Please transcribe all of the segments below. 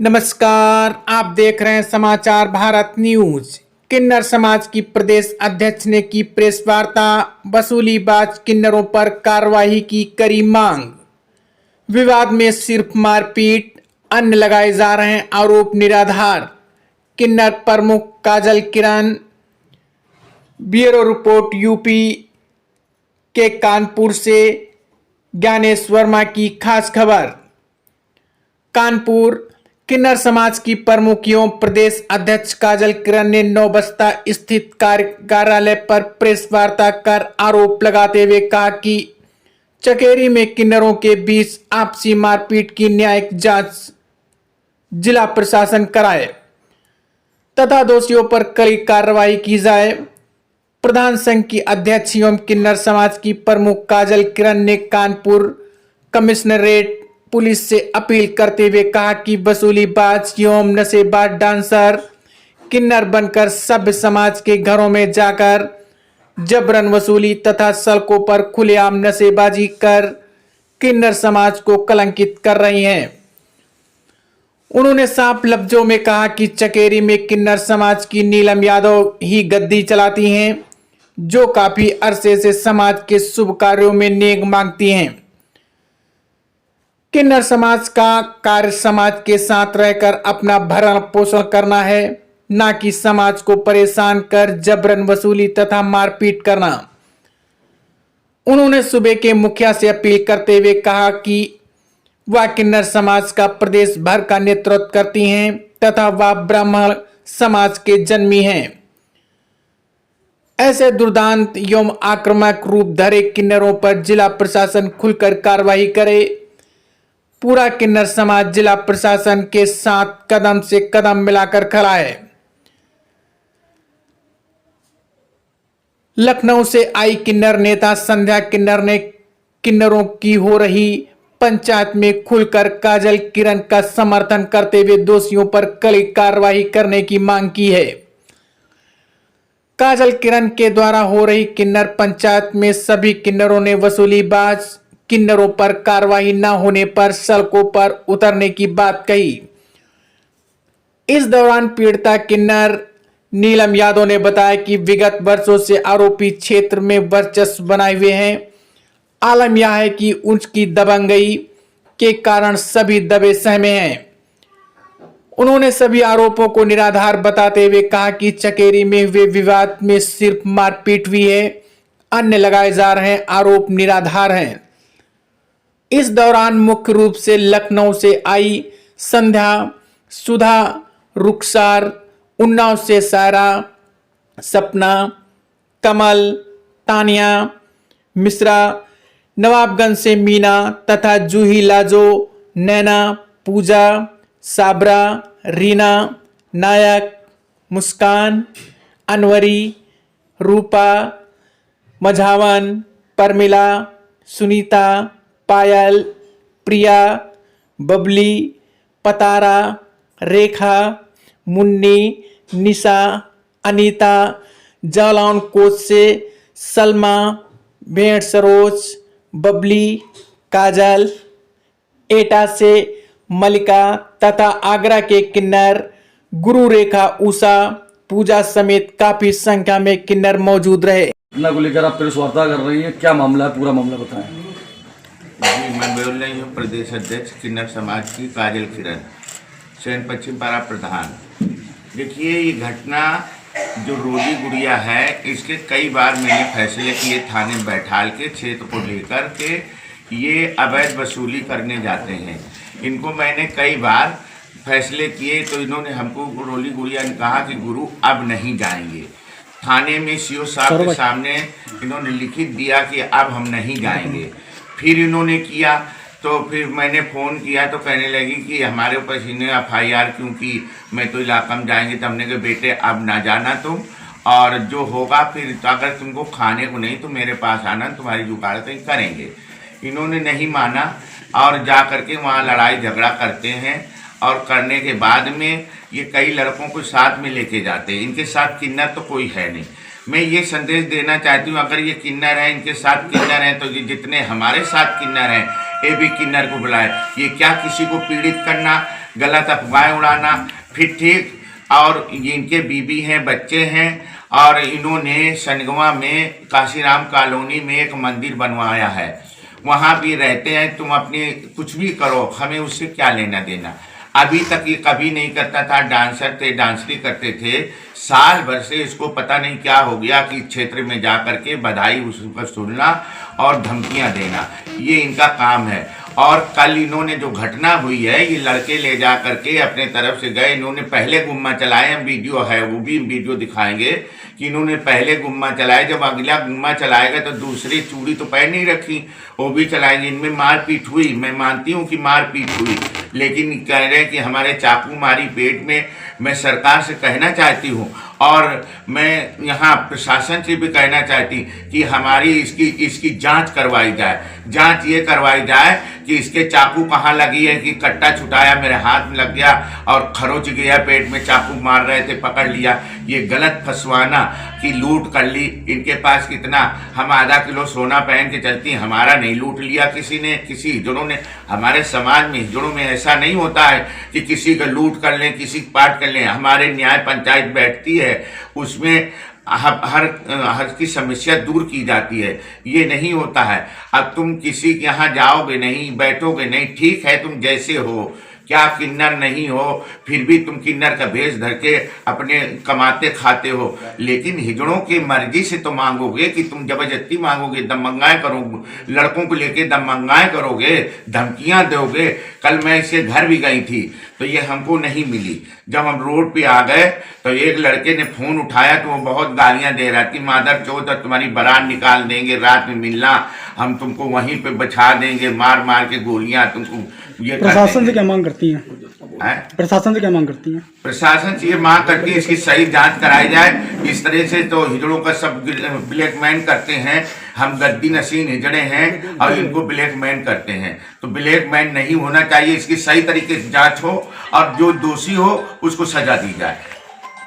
नमस्कार, आप देख रहे हैं समाचार भारत न्यूज। किन्नर समाज की प्रदेश अध्यक्ष ने की प्रेस वार्ता, वसूलीबाज किन्नरों पर कार्रवाई की करी मांग। विवाद में सिर्फ मारपीट, अन्य लगाए जा रहे हैं आरोप निराधार। किन्नर प्रमुख काजल किरण। ब्यूरो रिपोर्ट यूपी के कानपुर से ज्ञानेश वर्मा की खास खबर। कानपुर। किन्नर समाज की प्रमुख एवं प्रदेश अध्यक्ष काजल किरण ने नौबस्ता स्थित कार्यालय पर प्रेस वार्ता कर आरोप लगाते हुए कहा कि चकेरी में किन्नरों के बीच आपसी मारपीट की न्यायिक जांच जिला प्रशासन कराए तथा दोषियों पर कड़ी कार्रवाई की जाए। प्रधान संघ की अध्यक्ष एवं किन्नर समाज की प्रमुख काजल किरण ने कानपुर कमिश्नरेट पुलिस से अपील करते हुए कहा कि वसूलीबाज एवं नशेबाज डांसर किन्नर बनकर सभ्य समाज के घरों में जाकर जबरन वसूली तथा सड़कों पर खुलेआम नशेबाजी कर किन्नर समाज को कलंकित कर रही हैं। उन्होंने साफ लफ्जों में कहा कि चकेरी में किन्नर समाज की नीलम यादव ही गद्दी चलाती हैं, जो काफी अरसे से समाज के शुभ कार्यों में नेक मांगती हैं। किन्नर समाज का कार्य समाज के साथ रहकर अपना भरण पोषण करना है, न कि समाज को परेशान कर जबरन वसूली तथा मारपीट करना। उन्होंने सूबे के मुखिया से अपील करते हुए कहा कि वह किन्नर समाज का प्रदेश भर का नेतृत्व करती हैं तथा वह ब्राह्मण समाज के जन्मी हैं। ऐसे दुर्दांत एवं आक्रामक रूप धरे किन्नरों पर जिला प्रशासन खुलकर कार्रवाई करे। पूरा किन्नर समाज जिला प्रशासन के साथ कदम से कदम मिलाकर खड़ा है। लखनऊ से आई किन्नर नेता संध्या किन्नर ने किन्नरों की हो रही पंचायत में खुलकर काजल किरण का समर्थन करते हुए दोषियों पर कड़ी कार्रवाई करने की मांग की है। काजल किरण के द्वारा हो रही किन्नर पंचायत में सभी किन्नरों ने वसूलीबाज किन्नरों पर कार्रवाई न होने पर सड़कों पर उतरने की बात कही। इस दौरान पीड़िता किन्नर नीलम यादव ने बताया कि विगत वर्षों से आरोपी क्षेत्र में वर्चस्व बनाए हुए हैं। आलम यह है कि उनकी दबंगई के कारण सभी दबे सहमे हैं। उन्होंने सभी आरोपों को निराधार बताते हुए कहा कि चकेरी में हुए विवाद में सिर्फ मारपीट हुई है, अन्य लगाए जा रहे आरोप निराधार हैं। इस दौरान मुख्य रूप से लखनऊ से आई संध्या, सुधा, रुखसार, उन्नाव से सायरा, सपना, कमल, तानिया, मिश्रा, नवाबगंज से मीना तथा जूही लाजो, नैना, पूजा, साबरा, रीना, नायक, मुस्कान, अनवरी, रूपा, मझावन, परमिला, सुनीता, पायल, प्रिया, बबली, पतारा, रेखा, मुन्नी, निशा, अनीता, जालौन कोच से सलमा, भेड़ सरोज, बबली, काजल, एटा से मलिका तथा आगरा के किन्नर गुरु रेखा, उषा, पूजा समेत काफी संख्या में किन्नर मौजूद रहे। घटना को लेकर आप प्रेस वार्ता कर रही हैं, क्या मामला है, पूरा मामला बताएं। जी, मैं बोल रही हूँ प्रदेश अध्यक्ष किन्नर समाज की काजल किरण, सैन पश्चिम पारा प्रधान। देखिए, ये घटना जो रोजी गुड़िया है, इसके कई बार मैंने फैसले किए थाने में बैठाल के क्षेत्र को लेकर के ये अवैध वसूली करने जाते हैं। इनको मैंने कई बार फैसले किए तो इन्होंने हमको रोली गुड़िया ने कहा कि गुरु अब नहीं जाएंगे। थाने में सीओ साहब के सामने इन्होंने लिखित दिया कि अब हम नहीं जाएंगे। फिर इन्होंने किया तो फिर मैंने फ़ोन किया तो कहने लगी कि हमारे ऊपर इन्हें FIR क्योंकि मैं तो इलाका में जाएंगे। तो हमने कहा बेटे अब ना जाना तुम, और जो होगा फिर तो अगर तुमको खाने को नहीं तो मेरे पास आना, तुम्हारी जुगाड़ तो करेंगे। इन्होंने नहीं माना और जा करके वहाँ लड़ाई झगड़ा करते हैं, और करने के बाद में ये कई लड़कों को साथ में लेके जाते हैं। इनके साथ किन्नर तो कोई है नहीं। मैं ये संदेश देना चाहती हूँ, अगर ये किन्नर है, इनके साथ किन्नर हैं, तो ये जितने हमारे साथ किन्नर हैं ये भी किन्नर को बुलाए। ये क्या किसी को पीड़ित करना गलत अफवाहें उड़ाना। फिर ठीक, और इनके बीबी हैं, बच्चे हैं, और इन्होंने सनगवा में काशीराम कॉलोनी में एक मंदिर बनवाया है, वहाँ भी रहते हैं। तुम अपने कुछ भी करो, हमें उससे क्या लेना देना। अभी तक ये कभी नहीं करता था, डांसर थे, डांसरी करते थे। साल भर से इसको पता नहीं क्या हो गया कि क्षेत्र में जा कर के बधाई उस पर सुनना और धमकियां देना, ये इनका काम है। और कल इन्होंने जो घटना हुई है, ये लड़के ले जा करके अपने तरफ से गए, इन्होंने पहले गुम्मा चलाए, हम वीडियो है वो भी वीडियो दिखाएंगे कि इन्होंने पहले गुम्मा चलाए। जब अगला गुम्मा चलाएगा तो दूसरी चूड़ी तो पैर नहीं रखी, वो भी चलाएंगे। इनमें मारपीट हुई, मैं मानती हूँ कि मारपीट हुई, लेकिन कह रहे हैं कि हमारे चाकू मारी पेट में। मैं सरकार से कहना चाहती हूँ और मैं यहाँ प्रशासन से भी कहना चाहती कि हमारी इसकी जांच करवाई जाए। जांच ये करवाई जाए कि इसके चाकू कहाँ लगी है, कि कट्टा छुटाया मेरे हाथ में लग गया और खरोच गया पेट में, चाकू मार रहे थे पकड़ लिया। ये गलत फंसवाना कि लूट कर ली। इनके पास कितना, हम आधा किलो सोना पहन के चलती, हमारा नहीं लूट लिया किसी ने, किसी हिजड़ों ने। हमारे समाज में हिजड़ों में ऐसा नहीं होता है कि किसी का लूट कर लें, किसी का पाट कर लें। हमारे न्याय पंचायत बैठती है, उसमें हर की समस्या दूर की जाती है, ये नहीं होता है। अब तुम किसी के यहाँ जाओगे नहीं, बैठोगे नहीं, ठीक है तुम जैसे हो, क्या किन्नर नहीं हो, फिर भी तुम किन्नर का भेष धर के अपने कमाते खाते हो। लेकिन हिजड़ों की मर्जी से तो मांगोगे कि तुम जबरदस्ती मांगोगे, दमंगाएं करोगे, लड़कों को लेके दमंगाएं करोगे, धमकियां दोगे। कल मैं इसके घर भी गई थी तो ये हमको नहीं मिली। जब हम रोड पे आ गए तो एक लड़के ने फोन उठाया तो वो बहुत गालियां दे रहा थी, मादर चौथ, तुम्हारी बारात निकाल देंगे, रात में मिलना, हम तुमको वहीं पे बचा देंगे, मार मार के गोलियां तुमको। ये प्रशासन से क्या मांग करती हैं? प्रशासन से क्या मांग करती हैं? प्रशासन से ये मांग करती है इसकी सही जांच कराई जाए। इस तरह से तो हिजड़ों का सब ब्लैकमेल करते हैं, हम गद्दी नसीन हिजड़े हैं और इनको ब्लैकमेल करते हैं, तो ब्लैकमेल नहीं होना चाहिए। इसकी सही तरीके से जांच हो और जो दोषी हो उसको सजा दी जाए।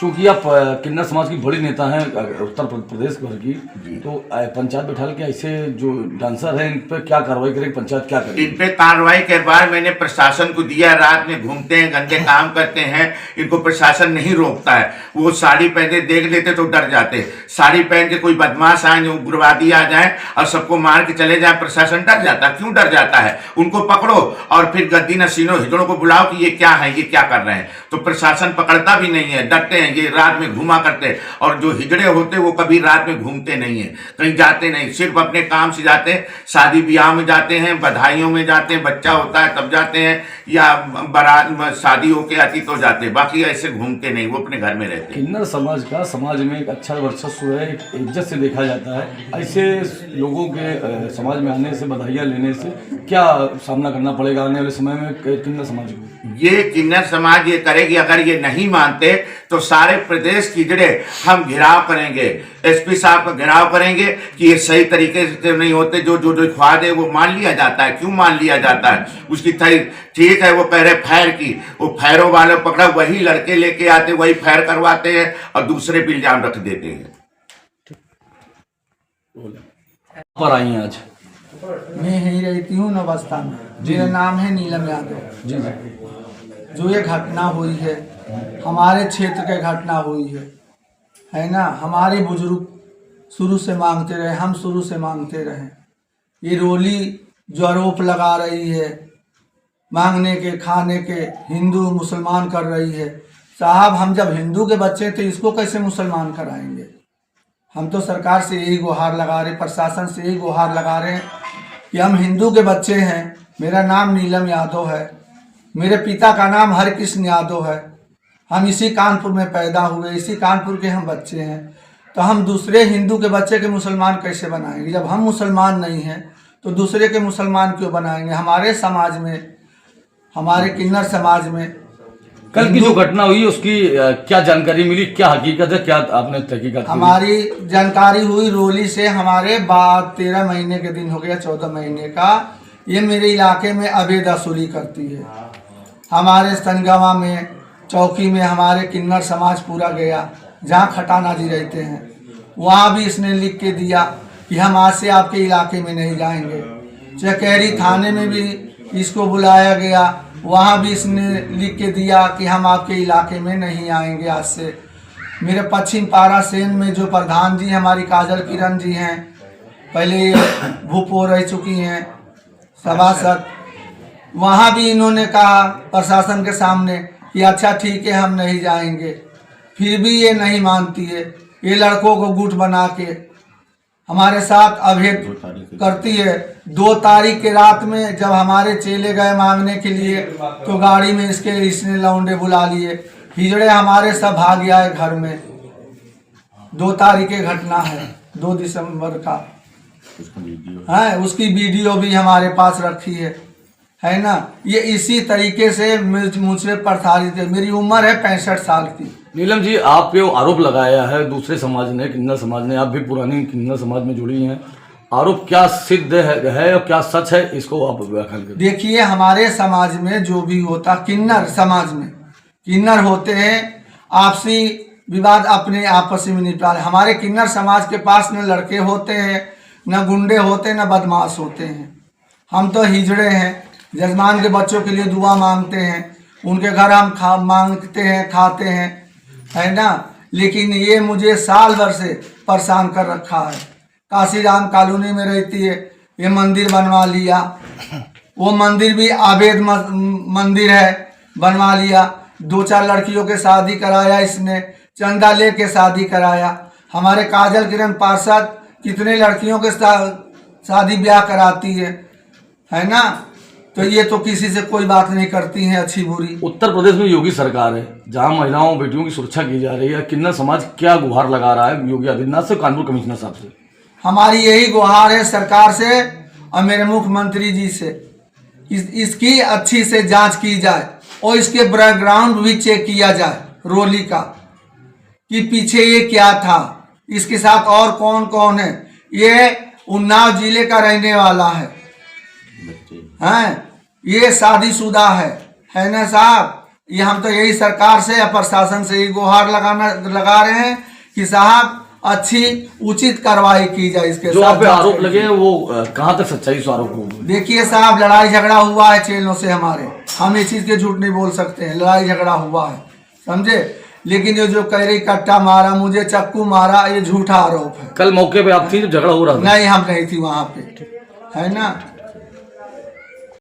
चूंकि आप किन्नर समाज की बड़ी नेता हैं उत्तर प्रदेश भर की, तो पंचायत बैठा के ऐसे जो डांसर हैं इन पे क्या कार्रवाई करेगी पंचायत, क्या करेगी? इन पे कार्रवाई के बाद मैंने प्रशासन को दिया। रात में घूमते हैं, गंदे काम करते हैं, इनको प्रशासन नहीं रोकता है। वो साड़ी पहने देख लेते तो डर जाते, साड़ी पहन के कोई बदमाश आए, जो उग्रवादी आ जाए और सबको मार के चले जाए, प्रशासन डर जाता। क्यों डर जाता है? उनको पकड़ो और फिर गद्दी नसीनों हिजड़ों को बुलाओ कि ये क्या है, ये क्या कर रहे हैं, तो प्रशासन पकड़ता भी नहीं है, डरते हैं, ये रात में घुमा करते। और जो हिजड़े होते वो कभी रात में घूमते नहीं है, कहीं जाते नहीं, सिर्फ अपने काम से जाते हैं, शादी ब्याह में जाते हैं, बधाइयों में जाते हैं, बच्चा होता है तब जाते हैं, या बारात शादी होके आती तो जाते हैं, बाकी ऐसे घूमते नहीं, वो अपने घर में रहते हैं। किन्नर समाज का समाज में एक अच्छा वर्चस्व है, एक इज्जत से देखा जाता है। ऐसे लोगों के समाज में आने से, बधाइयाँ लेने से क्या सामना करना पड़ेगा आने वाले समय में किन्नर समाज को? ये किन्नर समाज ये करेगी, अगर ये नहीं मानते तो सारे प्रदेश की जड़े हम घिराव करेंगे, एसपी साहब का घिराव करेंगे कि ये सही तरीके से नहीं होते। जो जो लिखवा दे वो मान लिया जाता है। क्यों मान लिया जाता है? उसकी ठीक है, वो कह रहे फायर की, वो फायरों वाले पकड़ा, वही लड़के लेके आते, वही फायर करवाते हैं और दूसरे पे इल्जाम रख देते हैं। पर आई हैं आज? मैं यहीं रहती हूँ नवस्था में, मेरा नाम है नीलम यादव। जी जी। जो ये घटना हुई है हमारे क्षेत्र की घटना हुई है ना। हमारे बुजुर्ग शुरू से मांगते रहे, हम शुरू से मांगते रहे। ये रोली जो आरोप लगा रही है मांगने के, खाने के, हिंदू मुसलमान कर रही है। साहब हम जब हिंदू के बच्चे थे, इसको कैसे मुसलमान कराएंगे? हम तो सरकार से यही गुहार लगा रहे, प्रशासन से यही गुहार लगा रहे हैं कि हम हिंदू के बच्चे हैं। मेरा नाम नीलम यादव है, मेरे पिता का नाम हरकृष्ण यादव है। हम इसी कानपुर में पैदा हुए, इसी कानपुर के हम बच्चे हैं, तो हम दूसरे हिंदू के बच्चे के मुसलमान कैसे बनाएंगे? जब हम मुसलमान नहीं हैं तो दूसरे के मुसलमान क्यों बनाएंगे? हमारे समाज में, हमारे किन्नर समाज में कल की जो घटना हुई उसकी क्या जानकारी मिली, क्या हकीकत है, क्या आपने तहकीकात की? हमारी जानकारी हुई रोली से, हमारे बाद 13 महीने के दिन हो गया, 14 महीने का। ये मेरे इलाके में अवैध वसूली करती है। हमारे सनगवा में चौकी में हमारे किन्नर समाज पूरा गया, जहाँ खटाना जी रहते हैं, वहाँ भी इसने लिख के दिया कि हम आज से आपके इलाके में नहीं जाएंगे। चकहरी थाने में भी इसको बुलाया गया, वहाँ भी इसने लिख के दिया कि हम आपके इलाके में नहीं आएंगे आज से। मेरे पश्चिम पारा सेन में जो प्रधान जी हमारी काजल किरण जी हैं, पहले ये भूपो रह चुकी हैं सभासद, वहाँ भी इन्होंने कहा प्रशासन के सामने कि अच्छा ठीक है हम नहीं जाएंगे, फिर भी ये नहीं मानती है। ये लड़कों को गुट बना के हमारे साथ अभेद करती है। 2 तारीख के रात में जब हमारे चेले गए मांगने के लिए तो गाड़ी में इसने लौंडे बुला लिए, हिजड़े हमारे सब भाग आए घर में। 2 तारीख की घटना है, 2 दिसंबर का है, उसकी वीडियो भी हमारे पास रखी है ना। ये इसी तरीके से मुझसे प्रताड़ित है। मेरी उम्र है 65 साल की। नीलम जी, आप पे आरोप लगाया है दूसरे समाज ने, किन्नर समाज ने, आप भी पुरानी किन्नर समाज में जुड़ी हैं, आरोप क्या सिद्ध है और क्या सच है, इसको आप व्याख्यान करें। देखिए, हमारे समाज में जो भी होता, किन्नर समाज में किन्नर होते हैं, आपसी विवाद अपने आपस में निपटा। हमारे किन्नर समाज के पास न लड़के होते हैं, न गुंडे होते हैं, न बदमाश होते हैं। हम तो हिजड़े हैं, जजमान के बच्चों के लिए दुआ मांगते हैं, उनके घर हम मांगते हैं, खाते हैं, है ना। लेकिन ये मुझे साल भर से परेशान कर रखा है। काशीराम कॉलोनी में रहती है, ये मंदिर बनवा लिया, वो मंदिर भी अवैध मंदिर है, बनवा लिया। 2-4 लड़कियों के शादी कराया इसने, चंदा ले के शादी कराया। हमारे काजल किरण पार्षद कितने लड़कियों के शादी ब्याह कराती है ना। तो ये तो किसी से कोई बात नहीं करती हैं, अच्छी बुरी। उत्तर प्रदेश में योगी सरकार है, जहां महिलाओं बेटियों की सुरक्षा की जा रही है, किन्नर समाज क्या गुहार लगा रहा है योगी आदित्यनाथ से, कानून कमिश्नर साहब से? हमारी यही गुहार है सरकार से और मेरे मुख्यमंत्री जी से, इसकी अच्छी से जांच की जाए और इसके बैकग्राउंड भी चेक किया जाए रोली का, कि पीछे ये क्या था, इसके साथ और कौन कौन है। ये उन्नाव जिले का रहने वाला है, ये शादीशुदा है ना साहब। ये हम तो यही सरकार से या प्रशासन से ही गुहार लगा रहे हैं कि साहब अच्छी उचित कार्रवाई की जाए इसके जो साथ। आप पे आरोप लगे हैं वो कहाँ तक सच्चाई इस आरोप को? देखिए साहब, लड़ाई झगड़ा हुआ है चेलों से हमारे, हम इस चीज के झूठ नहीं बोल सकते हैं, लड़ाई झगड़ा हुआ है, समझे। लेकिन ये जो कह रही कट्टा मारा, मुझे चक्कू मारा, ये झूठा आरोप है। कल मौके पे आप थी जब झगड़ा हो रहा था? नहीं, हम नहीं थी वहां पे, है ना।